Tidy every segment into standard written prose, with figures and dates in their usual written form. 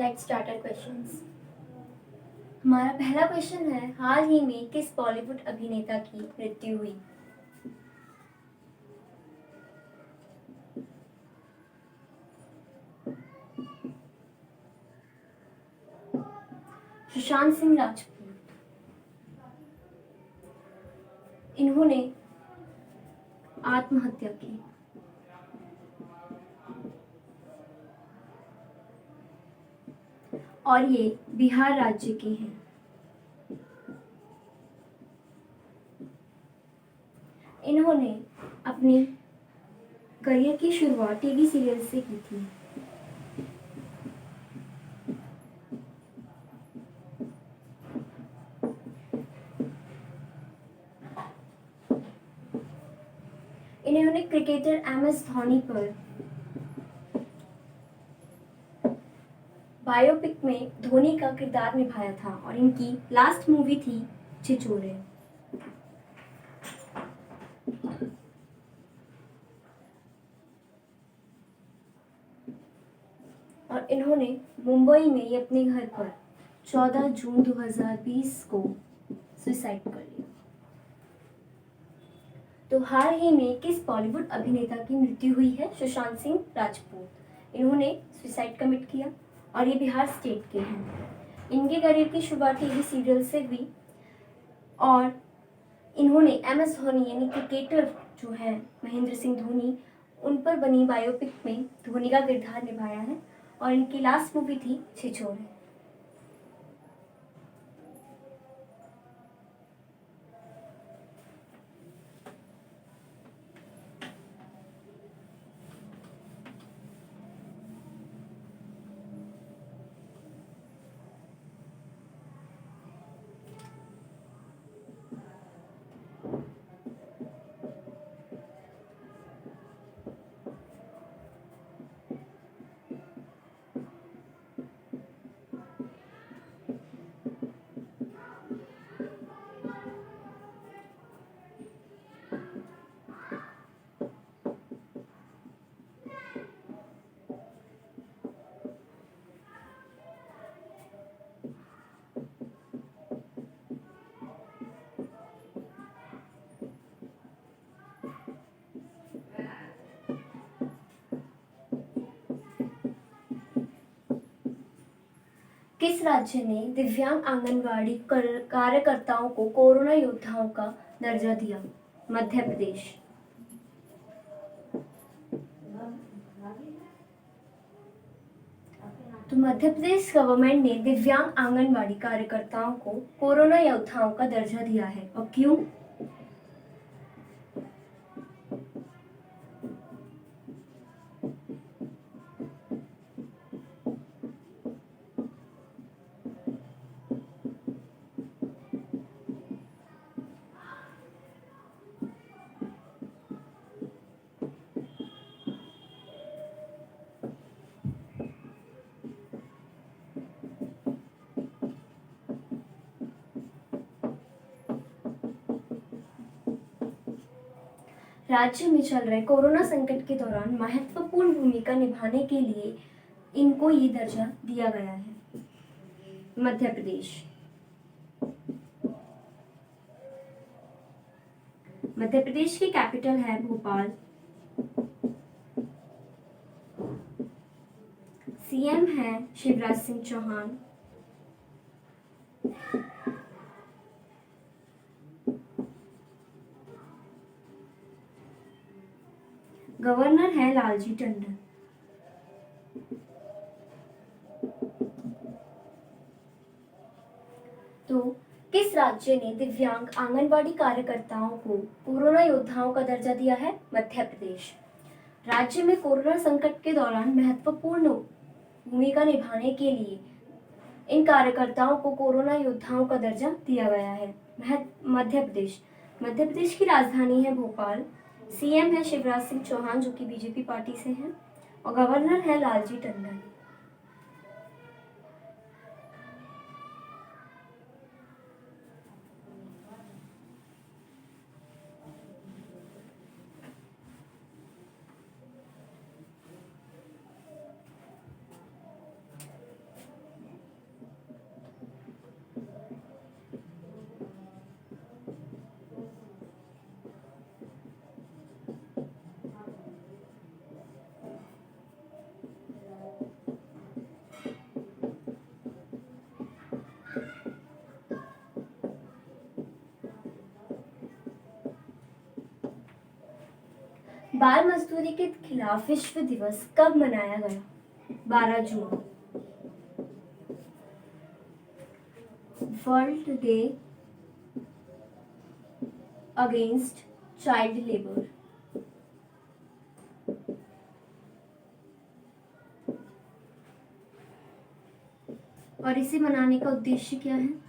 Let's start our questions. हमारा पहला question है, हाल ही में किस बॉलीवुड अभिनेता की मृत्यु हुई? सुशांत सिंह राजपूत। इन्होंने आत्महत्या की। और ये बिहार राज्य के हैं। इन्होंने अपनी करियर की शुरुआत टीवी सीरियल से की थी। इन्होंने क्रिकेटर एमएस धोनी पर बायोपिक में धोनी का किरदार निभाया था और इनकी लास्ट मूवी थी छिछोरे। और इन्होंने मुंबई में ही अपने घर पर 14 जून 2020 को सुसाइड कर लिया। तो हाल ही में किस बॉलीवुड अभिनेता की मृत्यु हुई है? सुशांत सिंह राजपूत। इन्होंने सुसाइड कमिट किया और ये बिहार स्टेट के हैं। इनके करियर की शुरुआत टीवी सीरियल से हुई और इन्होंने एमएस धोनी यानी क्रिकेटर जो है महेंद्र सिंह धोनी, उन पर बनी बायोपिक में धोनी का किरदार निभाया है और इनकी लास्ट मूवी थी छिछोरे। किस राज्य ने दिव्यांग आंगनवाड़ी कार्यकर्ताओं को कोरोना योद्धाओं का दर्जा दिया? मध्य प्रदेश। तो मध्य प्रदेश गवर्नमेंट ने दिव्यांग आंगनवाड़ी कार्यकर्ताओं को कोरोना योद्धाओं का दर्जा दिया है। और क्यों? राज्य में चल रहे कोरोना संकट के दौरान महत्वपूर्ण भूमिका निभाने के लिए इनको ये दर्जा दिया गया है। मध्य प्रदेश। मध्य प्रदेश की कैपिटल है भोपाल। सीएम है शिवराज सिंह चौहान। गवर्नर है लालजी टंडन। तो किस राज्य ने दिव्यांग आंगनवाड़ी कार्यकर्ताओं को कोरोना योद्धाओं का दर्जा दिया है? मध्य प्रदेश। राज्य में कोरोना संकट के दौरान महत्वपूर्ण भूमिका निभाने के लिए इन कार्यकर्ताओं को कोरोना योद्धाओं का दर्जा दिया गया है। मध्य प्रदेश। मध्य प्रदेश की राजधानी है भोपाल। सीएम है शिवराज सिंह चौहान जो कि बीजेपी पार्टी से हैं और गवर्नर है लालजी टंडन। बाल मजदूरी के खिलाफ विश्व दिवस कब मनाया गया? 12 June. World day against child labour. और इसे मनाने का उद्देश्य क्या है?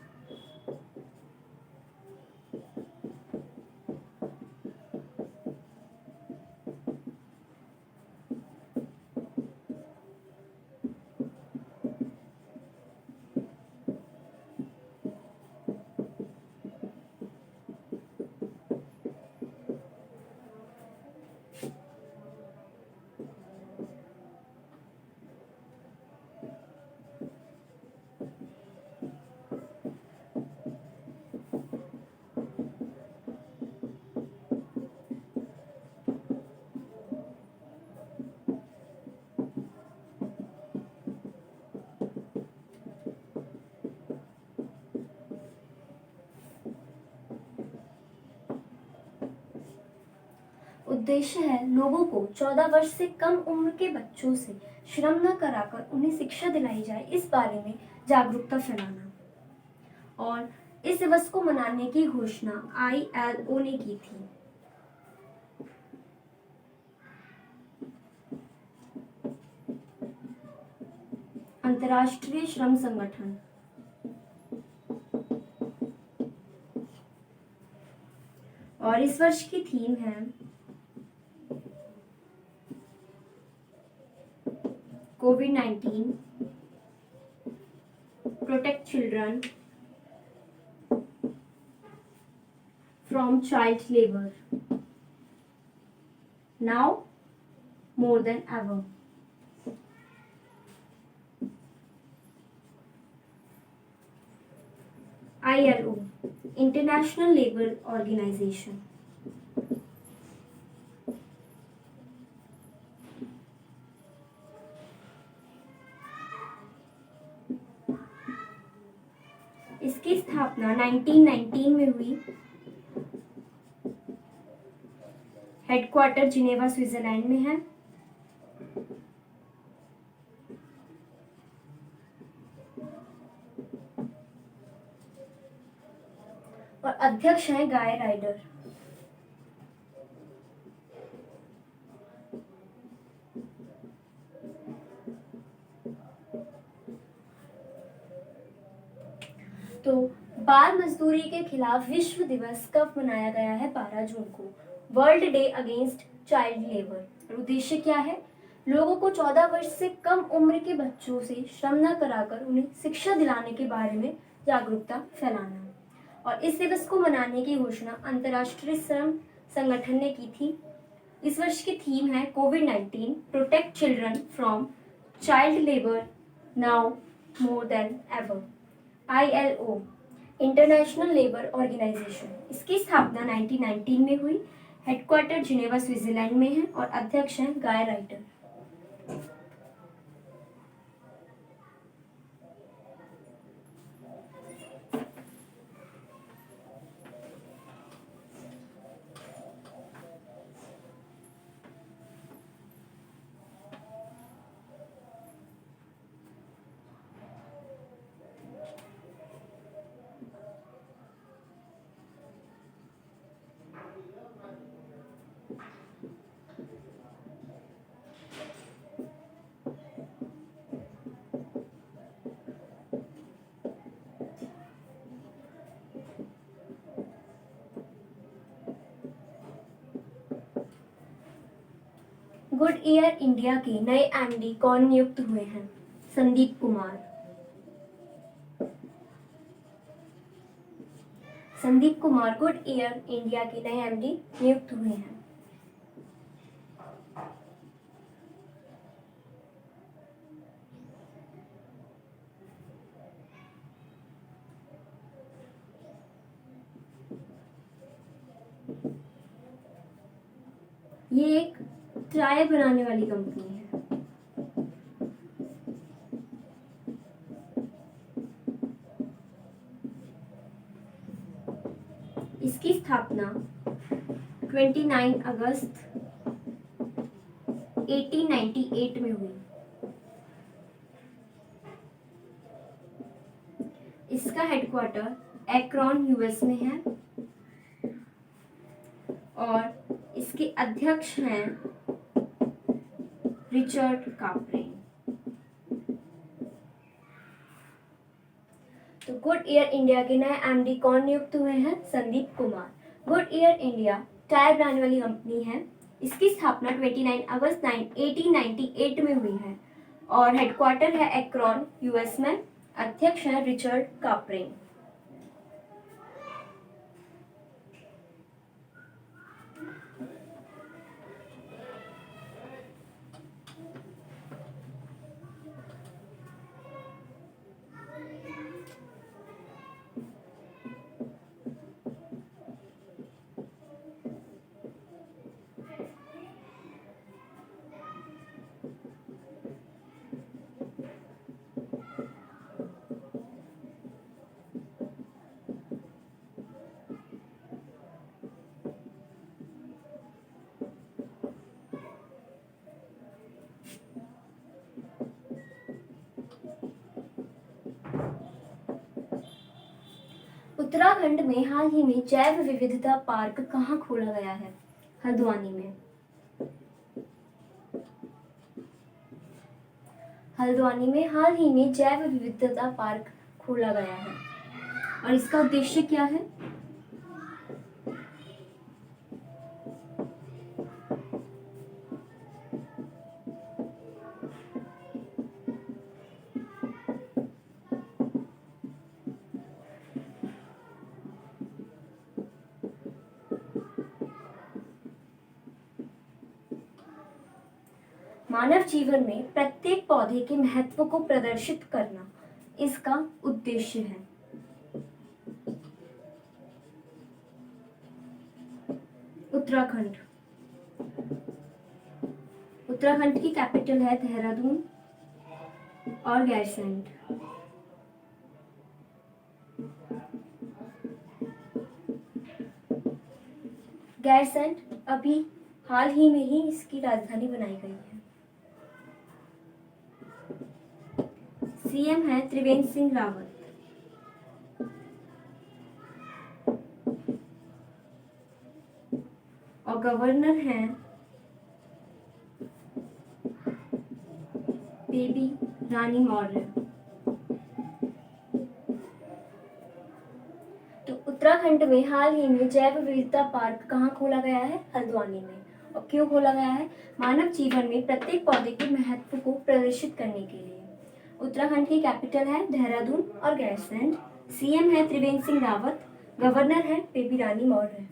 उद्देश्य है लोगों को 14 वर्ष से कम उम्र के बच्चों से श्रम न कराकर उन्हें शिक्षा दिलाई जाए, इस बारे में जागरूकता फैलाना। और इस दिवस को मनाने की घोषणा ILO ने की थी। अंतर्राष्ट्रीय श्रम संगठन। और इस वर्ष की थीम है COVID-19 protect children from child labor now more than ever. ILO International Labour Organization। इसकी स्थापना 1919 में हुई। हेडक्वार्टर जिनेवा स्विट्जरलैंड में है। और अध्यक्ष हैं गाय राइडर। तो बाल मजदूरी के खिलाफ विश्व दिवस कब मनाया गया है? 12 जून को। World day against child labour. उद्देश्य क्या है? लोगों को 14 वर्ष से कम उम्र के बच्चों से श्रम न कराकर उन्हें शिक्षा दिलाने के बारे में जागरूकता फैलाना। और इस दिवस को मनाने की घोषणा अंतर्राष्ट्रीय श्रम संगठन ने की थी। इस वर्ष की थीम है COVID-19 protect children from child labour now more than ever. ILO international labour organisation. इसकी स्थापना 1919 में हुई। हेडक्वार्टर जिनेवा स्विट्जरलैंड में है और अध्यक्ष हैं गाय राइडर। गुडईयर इंडिया के नए MD कौन नियुक्त हुए हैं? संदीप कुमार। संदीप कुमार गुडईयर इंडिया के नए MD नियुक्त हुए हैं। ये एक चाय बनाने वाली कंपनी है। इसकी स्थापना 29 अगस्त 1898 में हुई। इसका हेडक्वार्टर एक्रोन यूएस में है और इसके अध्यक्ष हैं रिचर्ड कापरेन। तो गुड ईयर इंडिया के नए एमडी कौन नियुक्त हुए हैं? Sandeep Kumar. Good year India tyre brand वाली कंपनी है। इसकी स्थापना 29 अगस्त 1898 में हुई है और हेडक्वार्टर है एक्रोन यूएस में। अध्यक्ष है रिचर्ड कापरेन। उत्तराखंड में हाल ही में जैव विविधता पार्क कहाँ खोला गया है? हल्द्वानी में। हल्द्वानी में हाल ही में जैव विविधता पार्क खोला गया है और इसका उद्देश्य क्या है? मानव जीवन में प्रत्येक पौधे के महत्व को प्रदर्शित करना इसका उद्देश्य है। उत्तराखंड। उत्तराखंड की कैपिटल है देहरादून और गैरसैंण। गैरसैंण अभी हाल ही में ही इसकी राजधानी बनाई गई है। सीएम है त्रिवेंद्र सिंह रावत। और गवर्नर हैं बेबी रानी मौर्य। तो उत्तराखंड में हाल ही में जैव विविधता पार्क कहाँ खोला गया है? हल्द्वानी में। और क्यों खोला गया है? मानव जीवन में प्रत्येक पौधे के महत्व को प्रदर्शित करने के लिए। उत्तराखंड की कैपिटल है देहरादून और गैरसैंण। सीएम है त्रिवेंद्र सिंह रावत। गवर्नर है बेबी रानी मौर्य।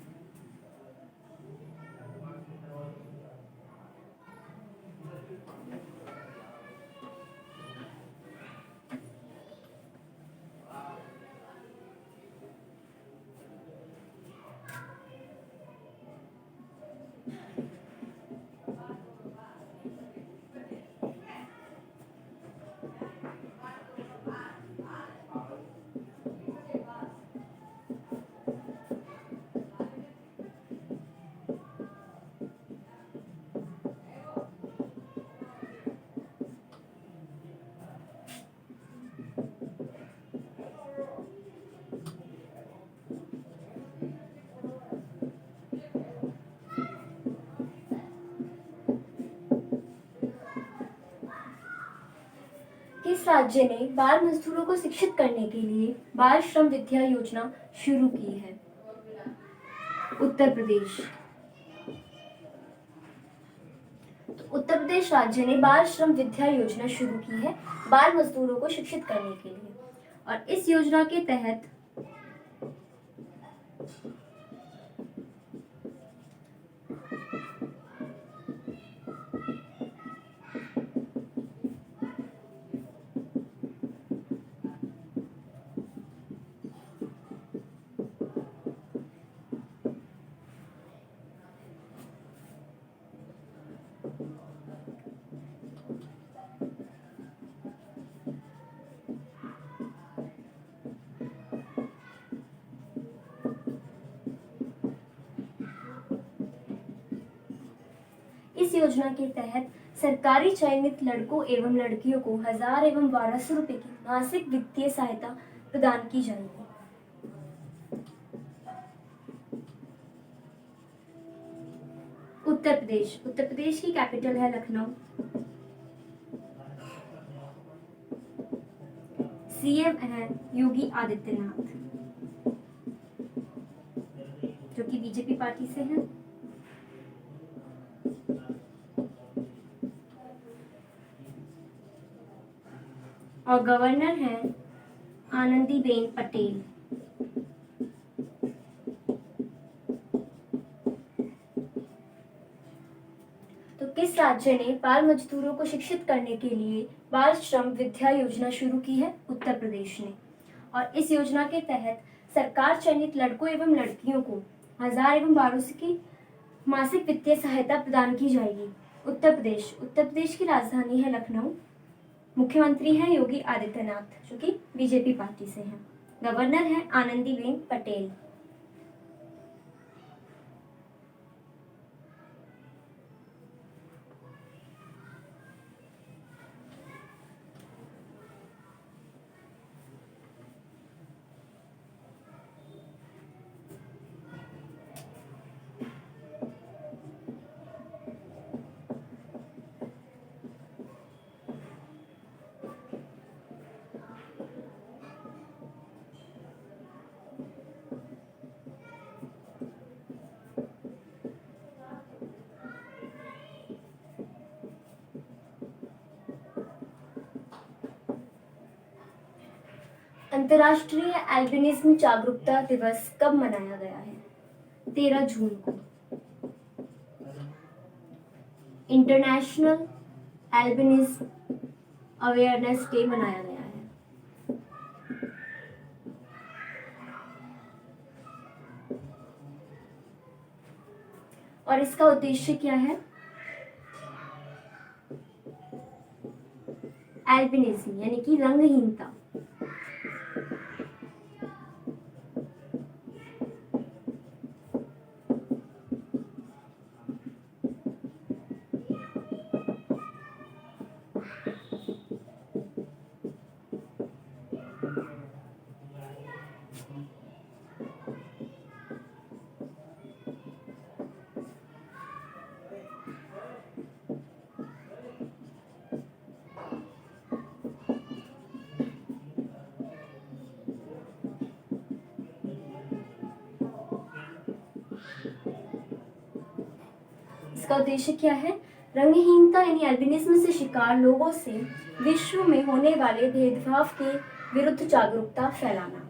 किस राज्य ने बाल मजदूरों को शिक्षित करने के लिए बाल श्रम विद्या योजना शुरू की है? उत्तर प्रदेश। तो उत्तर प्रदेश राज्य ने बाल श्रम विद्या योजना शुरू की है बाल मजदूरों को शिक्षित करने के लिए। और इस योजना के तहत इस योजना के तहत सरकारी चयनित लड़कों एवं लड़कियों को 1000 एवं 1200 रुपए की मासिक वित्तीय सहायता प्रदान की जाएगी। उत्तर प्रदेश। उत्तर प्रदेश की कैपिटल है लखनऊ। सीएम है योगी आदित्यनाथ, जो कि बीजेपी पार्टी से हैं। और गवर्नर हैं आनंदीबेन पटेल। तो किस राज्य ने बाल मजदूरों को शिक्षित करने के लिए बाल श्रम विद्या योजना शुरू की है? उत्तर प्रदेश ने। और इस योजना के तहत सरकार चयनित लड़कों एवं लड़कियों को 1000 एवं 1200 की मासिक वित्तीय सहायता प्रदान की जाएगी। उत्तर प्रदेश। उत्तर प्रदेश की राजधानी है लखनऊ। मुख्यमंत्री हैं योगी आदित्यनाथ, जो कि बीजेपी पार्टी से हैं। गवर्नर हैं आनंदीबेन पटेल। अंतर्राष्ट्रीय एल्बिनिज्म जागरूकता दिवस कब मनाया गया है? 13 जून को। इंटरनेशनल एल्बिनिज्म अवेयरनेस डे मनाया गया है। और इसका उद्देश्य क्या है? एल्बिनिज्म यानी कि रंगहीनता। इसका उद्देश्य क्या है? रंगहीनता यानी एल्बिनिज्म से शिकार लोगों से विश्व में होने वाले भेदभाव के विरुद्ध जागरूकता फैलाना।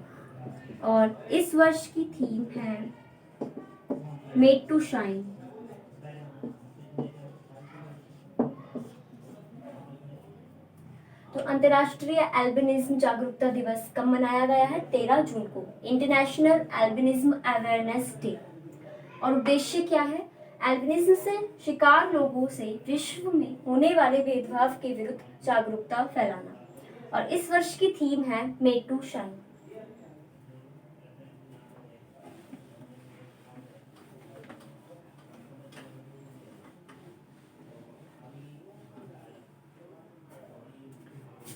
और इस वर्ष की थीम है मेड टू शाइन। तो अंतर्राष्ट्रीय एल्बिनिज्म जागरूकता दिवस कब मनाया गया है? 13 जून को, इंटरनेशनल एल्बिनिज्म अवेयरनेस डे। और उद्देश्य क्या है? एल्बिनिज्म से शिकार लोगों से विश्व में होने वाले भेदभाव के विरुद्ध जागरूकता फैलाना। और इस वर्ष की थीम है मेड टू शाइन।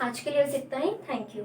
आज के लिए बस इतना ही। Thank you.